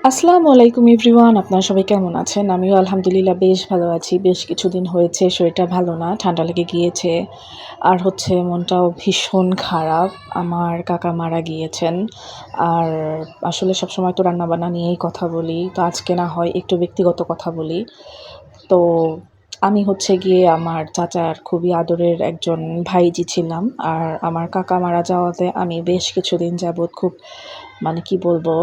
আসসালামু আলাইকুম এভরিওয়ান, আপনারা সবাই কেমন আছেন? আমিও আলহামদুলিল্লাহ বেশ ভালো আছি। বেশ কিছুদিন হয়েছে শরীরটা ভালো না, ঠান্ডা লেগে গিয়েছে। আর হচ্ছে মনটাও ভীষণ খারাপ। আমার কাকা মারা গিয়েছেন। আর আসলে সবসময় তো রান্নাবান্না নিয়েই কথা বলি। তো আজকে না হয় একটু ব্যক্তিগত কথা বলি। তো আমি হচ্ছে গিয়ে আমার চাচার খুবই আদরের একজন ভাইঝি ছিলাম। আর আমার কাকা মারা যাওয়াতে আমি বেশ কিছুদিন যাবৎ খুব মানে কি বলবো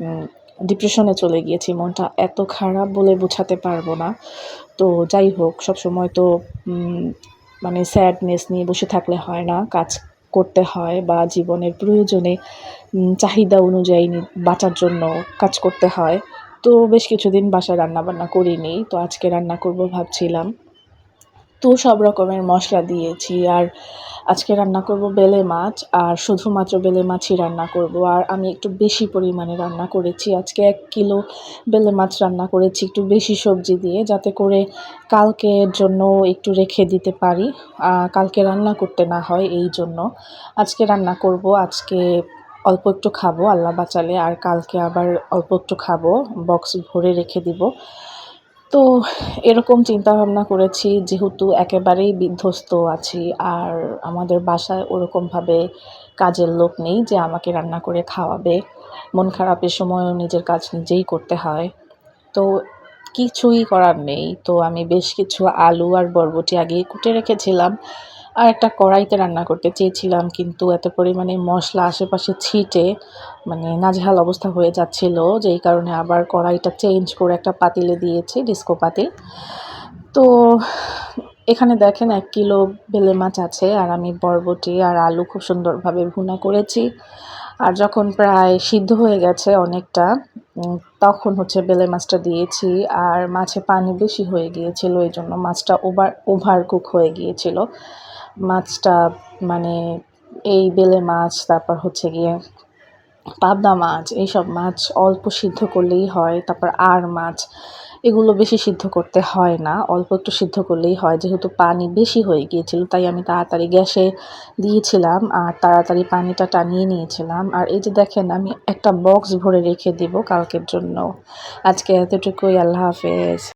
উম ডিপ্রেশনে চলে গিয়েছি। মনটা এত খারাপ বলে বোঝাতে পারবো না। তো যাই হোক সবসময় তো উম মানে স্যাডনেস নিয়ে বসে থাকলে হয় না। কাজ করতে হয় বা জীবনের প্রয়োজনে চাহিদা অনুযায়ী বাঁচার জন্য কাজ করতে হয়। তো বেশ কিছুদিন বাসায় রান্নাবান্না করিনি। তো আজকে রান্না করব ভাবছিলাম। তো সব রকমের মসলা দিয়েছি। আর আজকে রান্না করব বেলে মাছ। আর শুধুমাত্র বেলে মাছই রান্না করব। আর আমি একটু বেশি পরিমাণে রান্না করেছি। আজকে ১ কিলো বেলে মাছ রান্না করেছি একটু বেশি সবজি দিয়ে, যাতে করে কালকের জন্য একটু রেখে দিতে পারি। কালকে রান্না করতে না হয় এইজন্য। আজকে রান্না করব। আজকে অল্প একটু খাবো আল্লাহ বাঁচালে। আর কালকে আবার অল্প একটু খাবো। বক্স ভরে রেখে দিব। তো এরকম চিন্তাভাবনা করেছি, যেহেতু একেবারেই বিধ্বস্ত আছি। আর আমাদের বাসায় ওরকমভাবে কাজের লোক নেই যে আমাকে রান্না করে খাওয়াবে। মন খারাপের সময়ও নিজের কাজ নিজেই করতে হয়। তো কিছুই করার নেই। তো আমি বেশ কিছু আলু আর বরবটি আগেই কুটে রেখেছিলাম। আর একটা কড়াইতে রান্না করতে চেয়েছিলাম, কিন্তু এত পরিমাণে মসলা আশেপাশে ছিটে মানে নাজেহাল অবস্থা হয়ে যাচ্ছিল, যেই কারণে আবার কড়াইটা চেঞ্জ করে একটা পাতিলে দিয়েছি, ডিস্কো পাতিল। তো এখানে দেখেন ১ কিলো বেলে মাছ আছে। আর আমি বরবটি আর আলু খুব সুন্দরভাবে ভুনা করেছি। আর যখন প্রায় সিদ্ধ হয়ে গেছে অনেকটা, তখন হচ্ছে বেলে মাছটা দিয়েছি। আর মাছে পানি বেশি হয়ে গিয়েছিল, এইজন্য মাছটা ওভার কুক হয়ে গিয়েছিল। মাছটা মানে এই বেলে মাছ, তারপর হচ্ছে গিয়ে পাবদা মাছ, এইসব মাছ অল্প সিদ্ধ করলেই হয়। তারপর মাছ, এগুলো বেশি সিদ্ধ করতে হয় না। অল্প একটু সিদ্ধ করলেই হয়। যেহেতু পানি বেশি হয়ে গিয়েছিল, তাই আমি তাড়াতাড়ি গ্যাসে দিয়েছিলাম আর তাড়াতাড়ি পানিটা টানিয়ে নিয়েছিলাম। আর এই যে দেখেন, আমি একটা বক্স ভরে রেখে দিব কালকের জন্য। আজকে এতটুকুই। আল্লাহ হাফেজ।